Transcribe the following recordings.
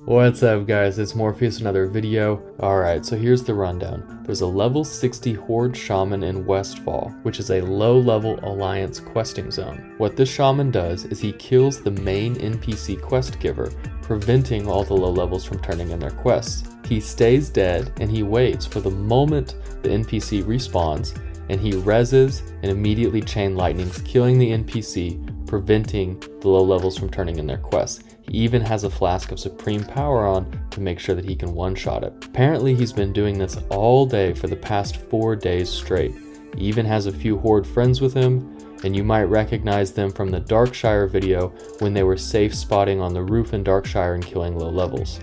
What's up guys, it's Morphious, another video. Alright, so here's the rundown. There's a level 60 horde shaman in Westfall, which is a low level alliance questing zone. What this shaman does is he kills the main NPC quest giver, preventing all the low levels from turning in their quests. He stays dead and he waits for the moment the NPC respawns, and he reses and immediately chain lightnings, killing the NPC, preventing the low levels from turning in their quests. He even has a flask of supreme power on to make sure that he can one-shot it. Apparently he's been doing this all day for the past 4 days straight. He even has a few horde friends with him, and you might recognize them from the Darkshire video when they were safe spotting on the roof in Darkshire and killing low levels.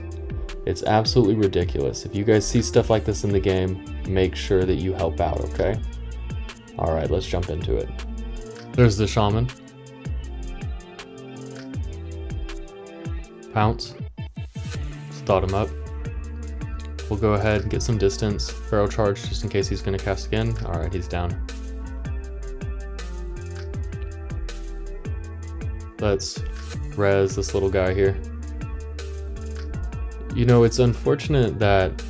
It's absolutely ridiculous. If you guys see stuff like this in the game, make sure that you help out, okay? Alright, let's jump into it. There's the shaman. Pounce. Let's dot him up. We'll go ahead and get some distance. Feral charge just in case he's going to cast again. Alright, he's down. Let's res this little guy here. You know, it's unfortunate that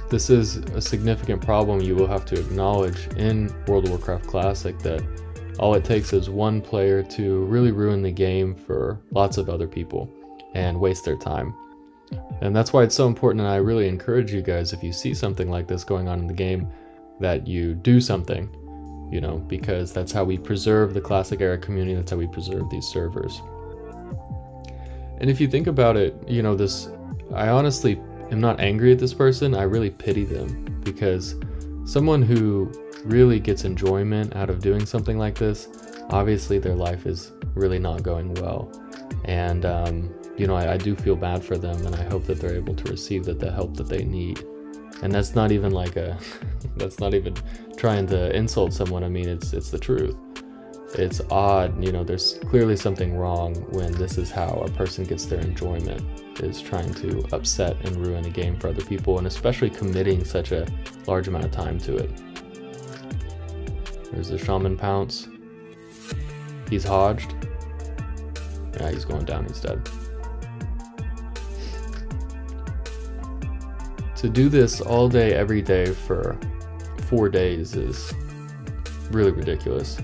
this is a significant problem you will have to acknowledge in World of Warcraft Classic, that all it takes is one player to really ruin the game for lots of other people and waste their time. And that's why it's so important, and I really encourage you guys, if you see something like this going on in the game, that you do something, you know, because that's how we preserve the Classic era community, that's how we preserve these servers. And if you think about it, you know, I honestly am not angry at this person, I really pity them, because someone who really gets enjoyment out of doing something like this, obviously their life is really not going well. And you know, I do feel bad for them, and I hope that they're able to receive the help that they need. And that's not even like that's not even trying to insult someone. I mean, it's the truth. It's odd, you know, there's clearly something wrong when this is how a person gets their enjoyment, is trying to upset and ruin a game for other people, and especially committing such a large amount of time to it. There's the shaman Pounce. He's hodged. Yeah, he's going down, he's dead. To do this all day, every day for 4 days is really ridiculous.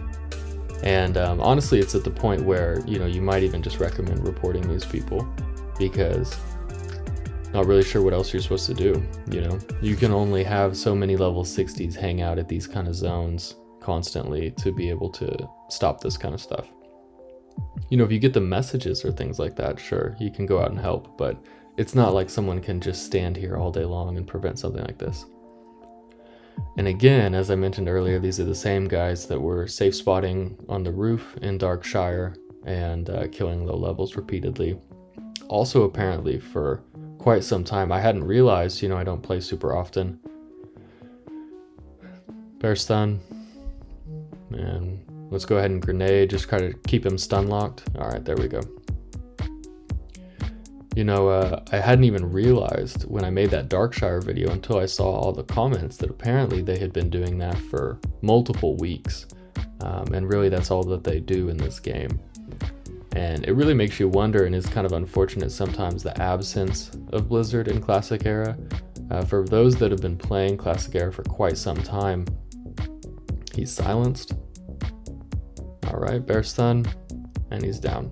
And honestly, it's at the point where, you know, you might even just recommend reporting these people, because not really sure what else you're supposed to do, you know? You can only have so many level 60s hang out at these kind of zones constantly to be able to stop this kind of stuff. You know, if you get the messages or things like that, sure, you can go out and help, but it's not like someone can just stand here all day long and prevent something like this. And again, as I mentioned earlier, these are the same guys that were safe spotting on the roof in Darkshire and killing low levels repeatedly. Also, apparently, for quite some time. I hadn't realized, you know, I don't play super often. Bear stun. And let's go ahead and grenade, just try to keep him stun locked. Alright, there we go. You know, I hadn't even realized when I made that Darkshire video until I saw all the comments that apparently they had been doing that for multiple weeks. And really that's all that they do in this game. And it really makes you wonder, and is kind of unfortunate sometimes, the absence of Blizzard in Classic Era. For those that have been playing Classic Era for quite some time, he's silenced. Alright, bear stun, and he's down.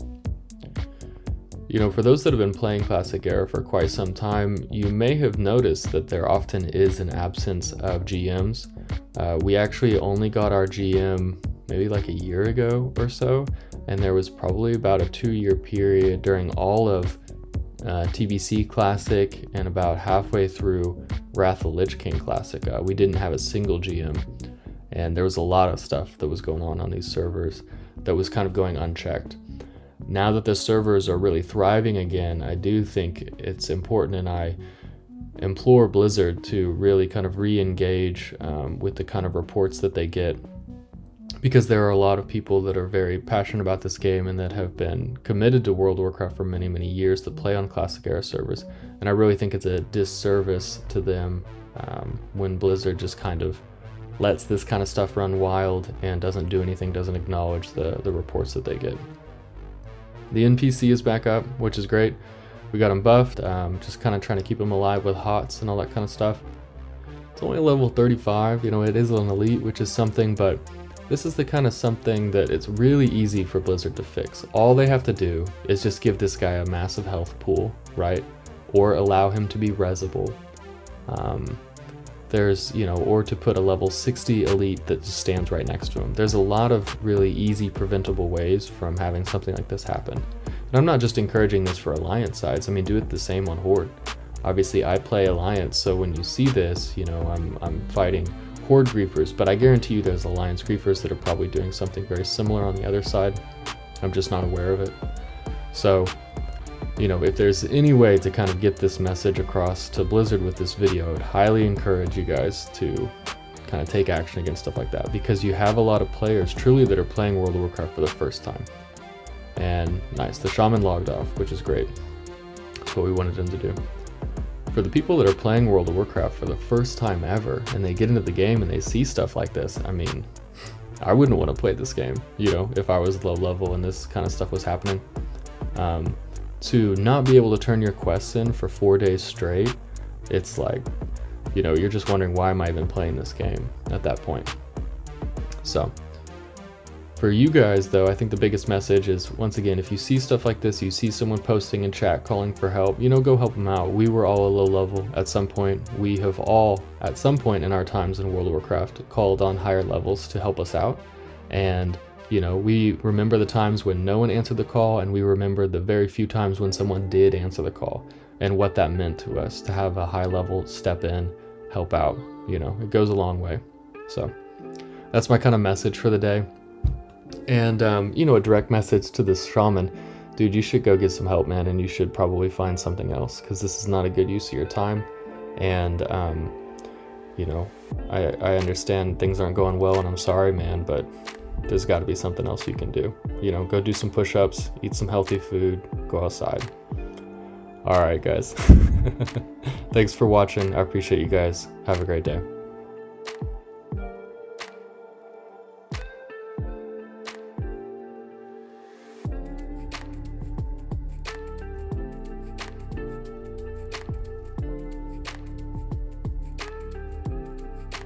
You know, for those that have been playing Classic Era for quite some time, you may have noticed that there often is an absence of GMs. We actually only got our GM maybe like a year ago or so, and there was probably about a 2-year period during all of TBC Classic and about halfway through Wrath of the Lich King Classic. We didn't have a single GM, and there was a lot of stuff that was going on these servers that was kind of going unchecked. Now that the servers are really thriving again, I do think it's important, and I implore Blizzard to really kind of re-engage with the kind of reports that they get, because there are a lot of people that are very passionate about this game and that have been committed to World of Warcraft for many, many years that play on Classic Era servers, and I really think it's a disservice to them when Blizzard just kind of lets this kind of stuff run wild and doesn't do anything, doesn't acknowledge the reports that they get. The NPC is back up, which is great. we got him buffed, just kind of trying to keep him alive with hots and all that kind of stuff. It's only level 35, you know, it is an elite, which is something, but this is the kind of something that it's really easy for Blizzard to fix. All they have to do is just give this guy a massive health pool, right? Or allow him to be resable. There's, you know, or to put a level 60 elite that just stands right next to him. There's a lot of really easy preventable ways from having something like this happen. And I'm not just encouraging this for Alliance sides, I mean, do it the same on Horde. Obviously, I play Alliance, so when you see this, you know, I'm fighting Horde griefers, but I guarantee you there's Alliance griefers that are probably doing something very similar on the other side. I'm just not aware of it. So, you know, if there's any way to kind of get this message across to Blizzard with this video, I would highly encourage you guys to kind of take action against stuff like that, because you have a lot of players truly that are playing World of Warcraft for the first time. And nice, the shaman logged off, which is great. That's what we wanted him to do. For the people that are playing World of Warcraft for the first time ever, and they get into the game and they see stuff like this, I mean, I wouldn't want to play this game, you know, if I was low level and this kind of stuff was happening. To not be able to turn your quests in for 4 days straight, it's like, you know, you're just wondering, why am I even playing this game at that point? So, for you guys though, I think the biggest message is, once again, if you see stuff like this, you see someone posting in chat calling for help, you know, go help them out. We were all a low level at some point. We have all, at some point in our times in World of Warcraft, called on higher levels to help us out. And you know, we remember the times when no one answered the call, and we remember the very few times when someone did answer the call, and what that meant to us to have a high level step in, help out. You know, it goes a long way. So that's my kind of message for the day. And you know, a direct message to this shaman, dude, you should go get some help, man, and you should probably find something else, because this is not a good use of your time. And you know, I understand things aren't going well, and I'm sorry, man, but there's got to be something else you can do. You know, go do some push-ups, eat some healthy food, go outside. All right, guys. Thanks for watching. I appreciate you guys. Have a great day.